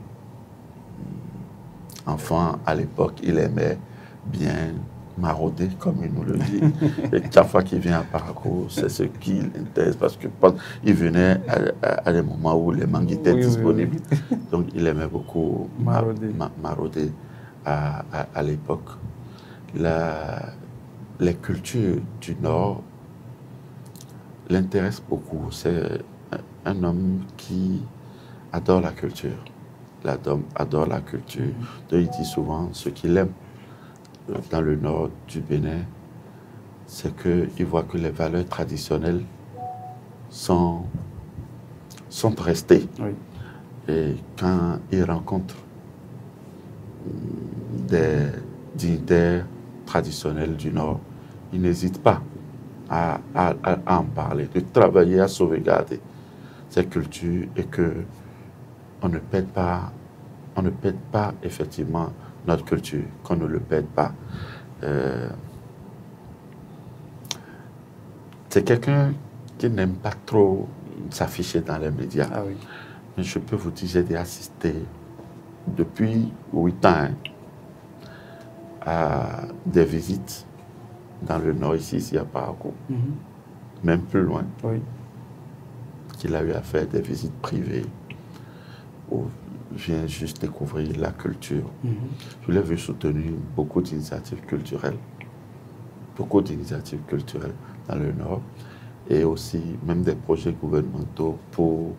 enfant, à l'époque, il aimait bien marauder, comme il nous le dit. Et chaque fois qu'il vient à Parakou, c'est ce qui l'intéresse, parce que il venait à des moments où les mangues étaient disponibles. Oui. Donc, il aimait beaucoup marauder à l'époque. Les cultures du Nord l'intéressent beaucoup. C'est un homme qui adore la culture. L'homme adore la culture. Donc, il dit souvent ce qu'il aime dans le nord du Bénin, c'est qu'il voit que les valeurs traditionnelles sont restées. Oui. Et quand il rencontre des dignitaires traditionnels du Nord, il n'hésite pas à en parler, de travailler à sauvegarder ces cultures et qu'on ne perde pas effectivement notre culture, qu'on ne le perde pas. C'est quelqu'un qui n'aime pas trop s'afficher dans les médias. Ah oui. Mais je peux vous dire, j'ai assisté depuis 8 ans à des visites dans le Nord, ici à Parakou, même plus loin, oui. Qu'il a eu à faire des visites privées où je viens juste découvrir la culture. Je l'ai vu soutenir beaucoup d'initiatives culturelles dans le Nord, et aussi même des projets gouvernementaux pour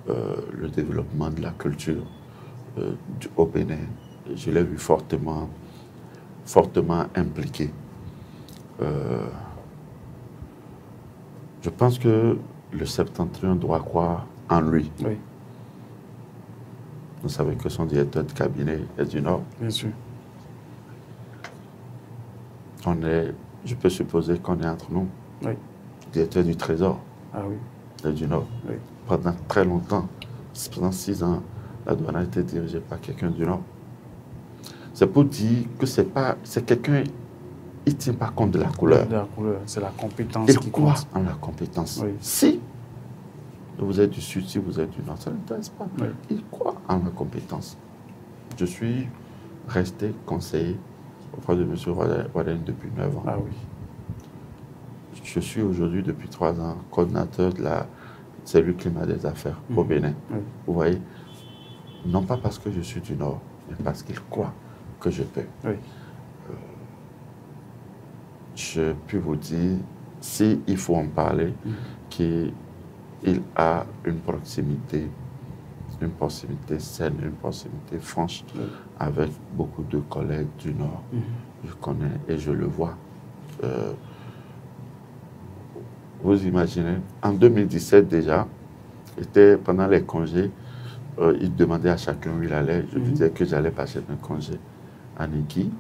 le développement de la culture au Bénin. Je l'ai vu fortement impliqué. Je pense que le septentrion doit croire en lui. Oui. Vous savez que son directeur de cabinet est du Nord. Bien sûr. Je peux supposer qu'on est entre nous. Oui. Directeur du Trésor. Ah oui. Est du Nord. Oui. Pendant très longtemps, pendant 6 ans, la douane a été dirigée par quelqu'un du Nord. C'est pour dire que c'est quelqu'un, il ne tient pas compte de la couleur. De la couleur, c'est la compétence qui compte. Il croit en la compétence. Oui. Si vous êtes du Sud, si vous êtes du Nord, ça ne l'intéresse pas. Oui. Il croit en la compétence. Je suis resté conseiller auprès de M. Waden depuis 9 ans. Ah oui. Je suis aujourd'hui, depuis 3 ans, coordinateur de la cellule climat des affaires au Bénin. Oui. Vous voyez, non pas parce que je suis du Nord, mais parce qu'il croit que je peux. Oui. Je peux vous dire, s'il faut en parler, qu'il a une proximité saine, une proximité franche avec beaucoup de collègues du Nord. Je connais et je le vois. Vous imaginez, en 2017 déjà, pendant les congés, il demandait à chacun où il allait. Je lui disais que j'allais passer un congé à Niki,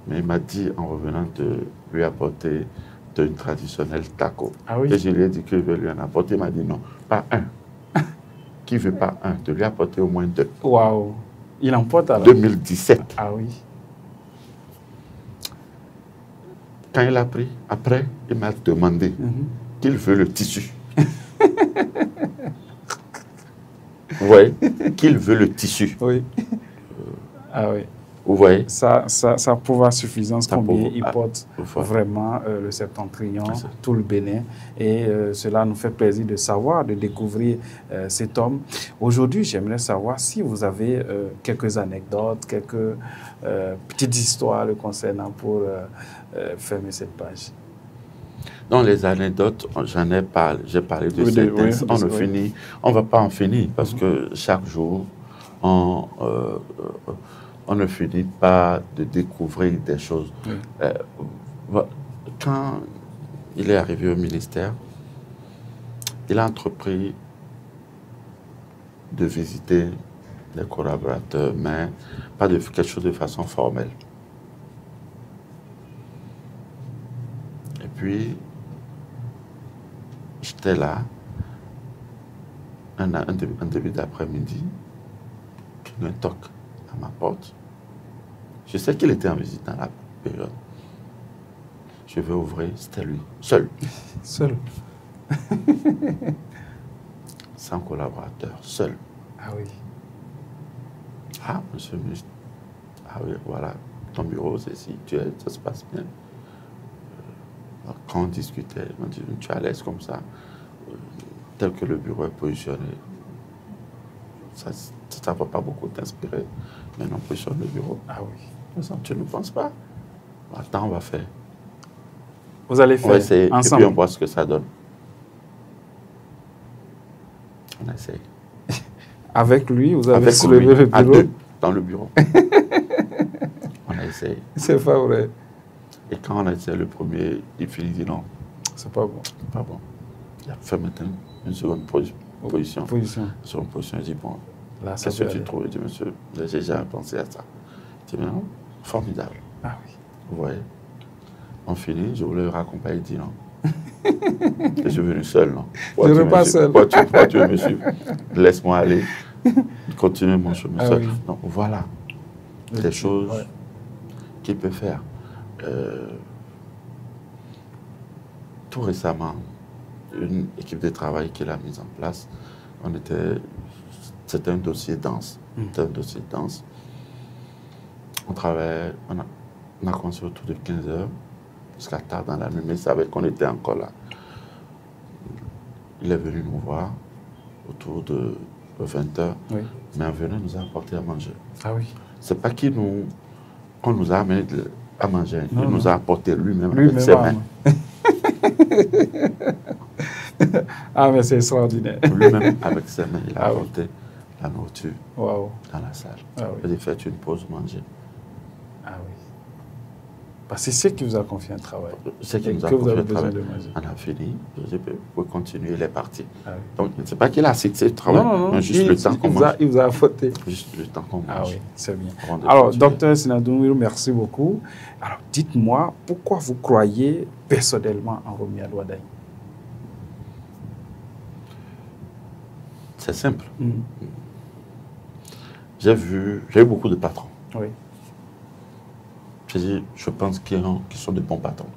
mais il m'a dit en revenant de lui apporter une traditionnelle taco. Ah oui? Et je lui ai dit que je vais lui en apporter. Il m'a dit non, pas un. Qui ne veut pas un? De lui apporter au moins 2. Waouh! Il emporte alors? 2017. Ah oui. Quand il a pris, après, il m'a demandé qu'il veut le tissu. Vous voyez? Qu'il veut le tissu. Oui. Ah oui. Vous voyez? Ça prouve à suffisance combien il porte vraiment le septentrion, tout le Bénin. Et cela nous fait plaisir de savoir, de découvrir cet homme. Aujourd'hui, j'aimerais savoir si vous avez quelques anecdotes, quelques petites histoires le concernant pour fermer cette page. Dans les anecdotes, j'en ai parlé, j'ai parlé de certains. On ne va pas en finir parce que chaque jour, on ne finit pas de découvrir des choses. Quand il est arrivé au ministère, il a entrepris de visiter les collaborateurs, mais pas de quelque chose de façon formelle. Et puis, j'étais là, un début d'après-midi, un toc à ma porte. Je sais qu'il était en visite dans la période. Je vais ouvrir, c'était lui, seul. Seul. Sans collaborateur, seul. Ah oui. Ah, monsieur le ministre. Ah oui, voilà, ton bureau, c'est ici, ça se passe bien. Quand on discutait, on dit, tu es à l'aise comme ça, tel que le bureau est positionné, ça ne va pas beaucoup t'inspirer. Maintenant, on positionne le bureau. Ah oui. Tu ne penses pas? Attends, on va faire. Vous allez faire essayer, ensemble. et puis on voit ce que ça donne. On essaye. Avec lui, vous avez Avec soulevé lui, le à bureau? deux, dans le bureau. On a essayé. C'est pas vrai. Et quand on a essayé le premier, il finit, il dit non. C'est pas bon. Pas bon. Il a fait maintenant une seconde position. Sur une position, il dit bon, qu'est-ce que tu trouves? Il dit monsieur, j'ai jamais pensé à ça. Il dit non, formidable. Ah oui. Vous voyez? On finit, je voulais le raccompagner, il dit non. Je suis venu seul, non? Je ne veux pas seul. Pourquoi tu veux me suivre? Laisse-moi aller. Continuer mon chemin seul. Oui. Donc voilà des choses qu'il peut faire. Tout récemment, une équipe de travail qu'il a mise en place, c'était un dossier dense. C'était un dossier dense. On travaillait, on a commencé autour de 15 heures jusqu'à tard dans la nuit, mais il savait qu'on était encore là. Il est venu nous voir autour de 20 heures, mais en venant, il nous a apporté à manger. Ah oui. C'est pas qu'on nous a amené à manger, il nous a apporté lui-même avec ses mains. Ah, mais c'est extraordinaire. Lui-même, avec ses mains, il a apporté la nourriture dans la salle. Ah oui. Il a fait une pause, manger. Ah oui. Parce que c'est ce qui vous a confié un travail. C'est qui nous a confié un travail. On a fini, je peux continuer, il est parti. Ah oui. Donc, c'est pas qu'il a cité le travail, mais juste le temps qu'on mange. Il vous a fauté. Juste le temps qu'on mange. Ah oui, c'est bien. Alors, docteur Sinadoumirou, merci beaucoup. Alors, dites-moi, pourquoi vous croyez personnellement en Romy Alouadaï? C'est simple. J'ai eu beaucoup de patrons. Oui. Je pense qu'ils sont de bons patrons.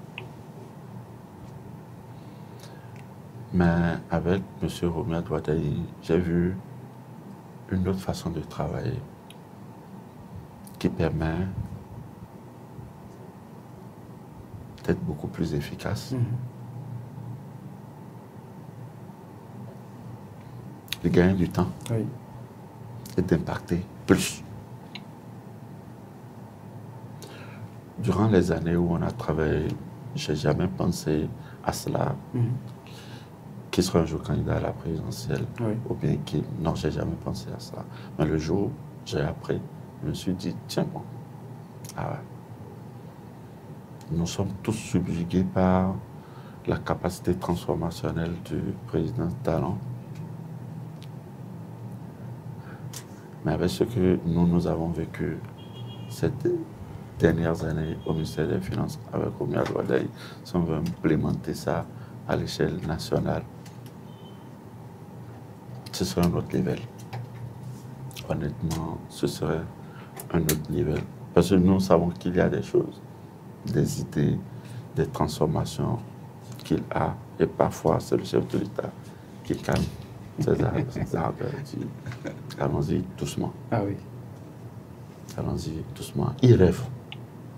Mais avec M. Romy Alouadaï, j'ai vu une autre façon de travailler qui permet d'être beaucoup plus efficace, de gagner du temps et d'impacter plus. Durant les années où on a travaillé, je n'ai jamais pensé à cela, qu'il sera un jour candidat à la présidentielle, ou bien qu'il... Non, je n'ai jamais pensé à cela. Mais le jour où j'ai appris, je me suis dit, tiens bon, nous sommes tous subjugués par la capacité transformationnelle du président Talon. Mais avec ce que nous avons vécu cette dernières années au ministère des Finances avec Romy Alouadaï, si on veut implémenter ça à l'échelle nationale, ce serait un autre niveau. Honnêtement, ce serait un autre niveau. Parce que nous savons qu'il y a des choses, des idées, des transformations qu'il a, et parfois c'est le chef de l'État qui calme ses arbres. Allons-y doucement. Ah oui. Allons-y doucement. Il rêve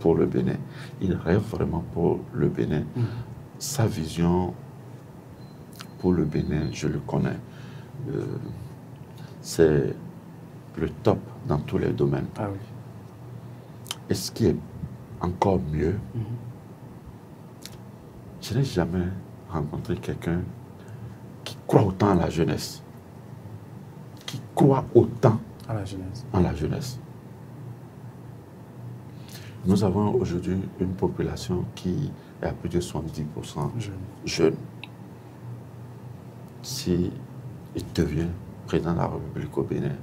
pour le Bénin. Il rêve vraiment pour le Bénin. Sa vision pour le Bénin, je le connais. C'est le top dans tous les domaines. Ah oui. Et ce qui est encore mieux, je n'ai jamais rencontré quelqu'un qui croit autant à la jeunesse. Qui croit autant à la jeunesse. En la jeunesse. Nous avons aujourd'hui une population qui est à plus de 70% jeune. Si il devient président de la République au Bénin,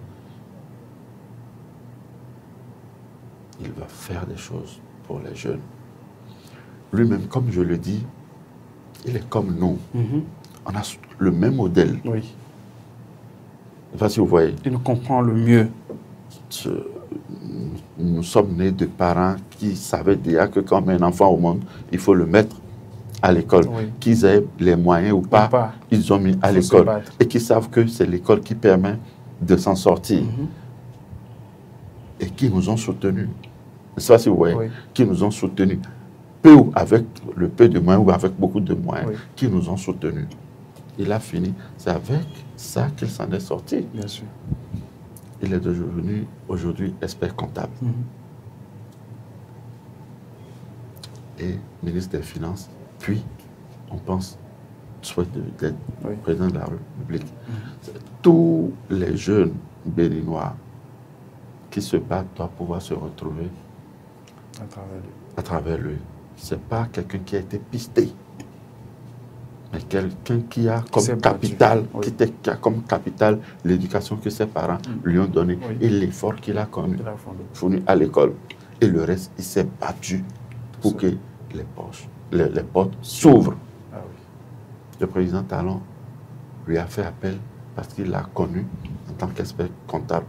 il va faire des choses pour les jeunes. Lui-même, comme je le dis, il est comme nous. On a le même modèle. Oui. Enfin, si vous voyez. Il nous comprend le mieux. Nous sommes nés de parents qui savaient déjà que quand on met un enfant au monde, il faut le mettre à l'école. Oui. Qu'ils aient les moyens ou pas, ils ont mis à l'école. Et qui savent que c'est l'école qui permet de s'en sortir. Et qui nous ont soutenus. ne sais pas si vous voyez, qui nous ont soutenus, peu ou avec le peu de moyens ou avec beaucoup de moyens, qui nous ont soutenus. Il a fini, c'est avec ça qu'il s'en est sorti. Bien sûr. Il est devenu aujourd'hui expert comptable. Et ministre des Finances, puis on pense souhaite d'être président de la République. Tous les jeunes béninois qui se battent doivent pouvoir se retrouver à travers lui. Ce n'est pas quelqu'un qui a été pisté, mais quelqu'un qui a comme capital, qui a comme capital l'éducation que ses parents lui ont donnée et l'effort qu'il a fourni à l'école. Et le reste, il s'est battu pour que les portes s'ouvrent. Le président Talon lui a fait appel parce qu'il l'a connu en tant qu'expert comptable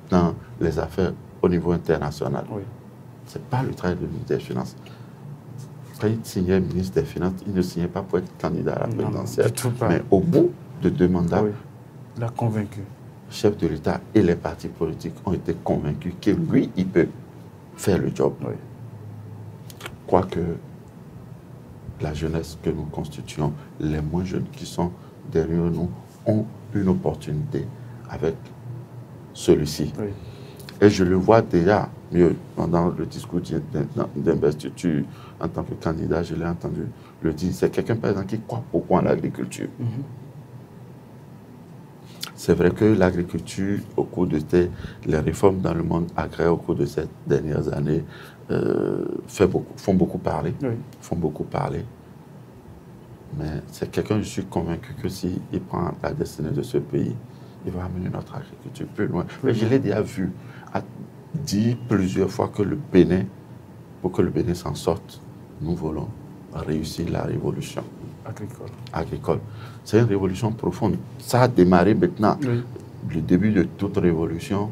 dans les affaires au niveau international. Ce n'est pas le travail du ministre des Finances. Quand il signait ministre des Finances, il ne signait pas pour être candidat à la présidentielle. Mais au bout de 2 mandats, il a convaincu. Le chef de l'État et les partis politiques ont été convaincus que lui, il peut faire le job. Je crois que la jeunesse que nous constituons, les moins jeunes qui sont derrière nous, ont une opportunité avec celui-ci. Et je le vois déjà mieux dans le discours d'investiture en tant que candidat, je l'ai entendu le dire. C'est quelqu'un, par exemple, qui croit beaucoup en l'agriculture. C'est vrai que l'agriculture, au cours de les réformes dans le monde agraire, au cours de ces dernières années, font beaucoup parler. Font beaucoup parler. Mais c'est quelqu'un, je suis convaincu que s'il prend la destinée de ce pays, il va amener notre agriculture plus loin. Mais je l'ai déjà vu dire plusieurs fois que le Bénin, pour que le Bénin s'en sorte, nous voulons réussir la révolution agricole. C'est une révolution profonde. Ça a démarré maintenant. Le début de toute révolution,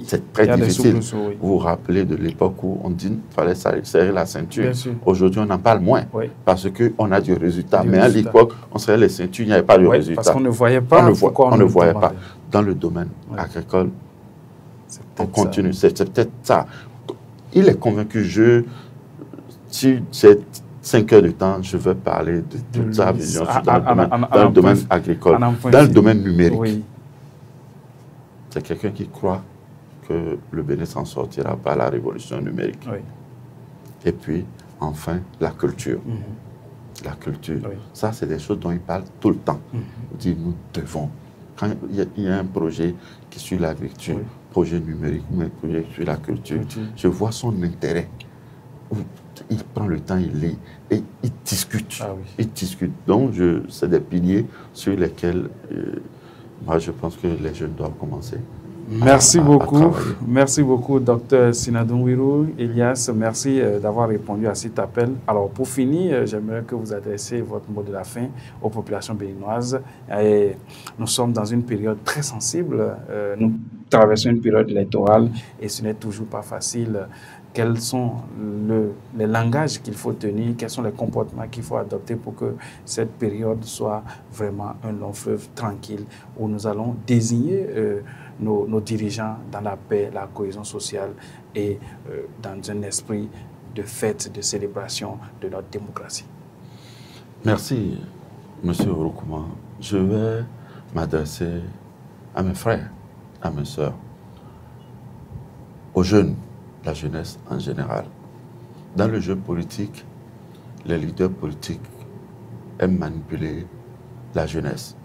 c'est très difficile. Vous vous rappelez de l'époque où on dit qu'il fallait serrer la ceinture. Aujourd'hui, on en parle moins parce qu'on a du résultat. Mais à l'époque, on serrait les ceintures, il n'y avait pas de résultat. Parce qu'on ne voyait pas. On ne voyait pas. Dans le domaine agricole, on continue. C'est peut-être ça. Il est convaincu. Si j'ai 5 heures de temps, je veux parler de toute sa vision dans le domaine agricole, dans le domaine numérique. C'est quelqu'un qui croit que le Bénin s'en sortira par la révolution numérique. Et puis, enfin, la culture. La culture. Ça, c'est des choses dont il parle tout le temps. Il dit, nous devons. Quand il y a un projet qui suit l'agriculture, projet numérique, un projet sur la culture, je vois son intérêt. Il prend le temps, il lit et il discute. Il discute. Donc, c'est des piliers sur lesquels moi, je pense que les jeunes doivent commencer. Merci beaucoup. Merci beaucoup, Dr Sinadou Elias. Merci d'avoir répondu à cet appel. Alors, pour finir, j'aimerais que vous adressiez votre mot de la fin aux populations béninoises. Et nous sommes dans une période très sensible. Nous traversons une période électorale et ce n'est toujours pas facile. Quels sont les langages qu'il faut tenir, quels sont les comportements qu'il faut adopter pour que cette période soit vraiment un long fleuve tranquille où nous allons désigner nos dirigeants dans la paix, la cohésion sociale et dans un esprit de fête, de célébration de notre démocratie. Merci, M. Oroukouman. Je vais m'adresser à mes frères, à mes sœurs, aux jeunes, la jeunesse en général. Dans le jeu politique, les leaders politiques aiment manipuler la jeunesse.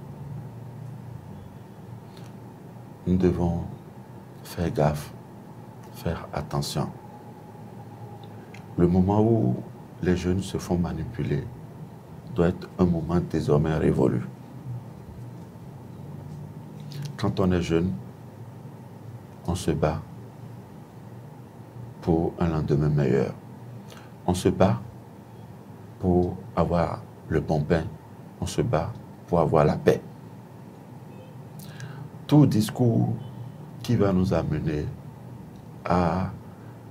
Nous devons faire gaffe, faire attention. Le moment où les jeunes se font manipuler doit être un moment désormais révolu. Quand on est jeune, on se bat pour un lendemain meilleur. On se bat pour avoir le bon pain. On se bat pour avoir la paix. Tout discours qui va nous amener à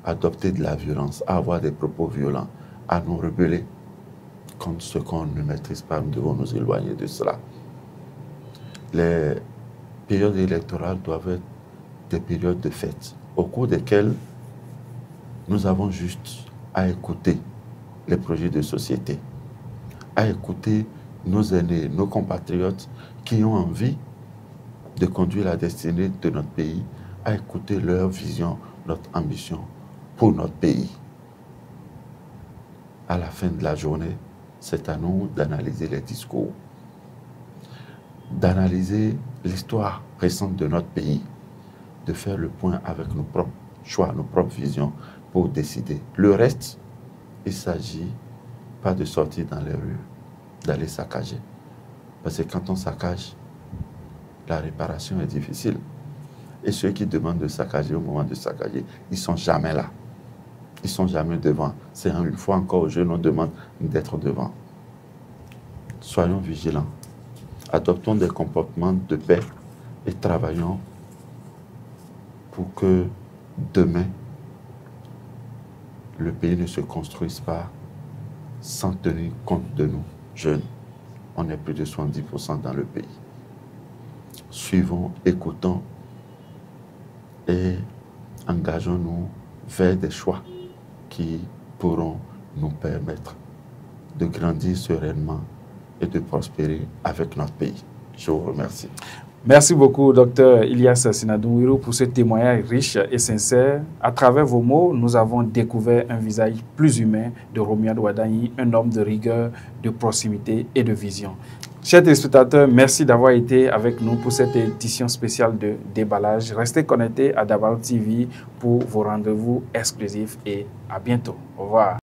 adopter de la violence, à avoir des propos violents, à nous rebeller contre ce qu'on ne maîtrise pas, nous devons nous éloigner de cela. Les périodes électorales doivent être des périodes de fête, au cours desquelles Nous avons juste à écouter les projets de société, à écouter nos aînés, nos compatriotes qui ont envie de conduire la destinée de notre pays, à écouter leur vision, notre ambition pour notre pays. À la fin de la journée, c'est à nous d'analyser les discours, d'analyser l'histoire récente de notre pays, de faire le point avec nos propres choix, nos propres visions pour décider. Le reste, il ne s'agit pas de sortir dans les rues, d'aller saccager. Parce que quand on saccage, la réparation est difficile. Et ceux qui demandent de saccager au moment de saccager, ils ne sont jamais là. Ils ne sont jamais devant. C'est une fois encore, je nous demande d'être devant. Soyons vigilants. Adoptons des comportements de paix et travaillons pour que demain, le pays ne se construise pas sans tenir compte de nous, jeunes. On est plus de 70% dans le pays. Suivons, écoutons et engageons-nous vers des choix qui pourront nous permettre de grandir sereinement et de prospérer avec notre pays. Je vous remercie. Merci beaucoup, Dr Ilyas Sinadou-Ouirou, pour ce témoignage riche et sincère. À travers vos mots, nous avons découvert un visage plus humain de Romuald Wadanyi, un homme de rigueur, de proximité et de vision. Chers téléspectateurs, merci d'avoir été avec nous pour cette édition spéciale de Déballage. Restez connectés à Dabal TV pour vos rendez-vous exclusifs et à bientôt. Au revoir.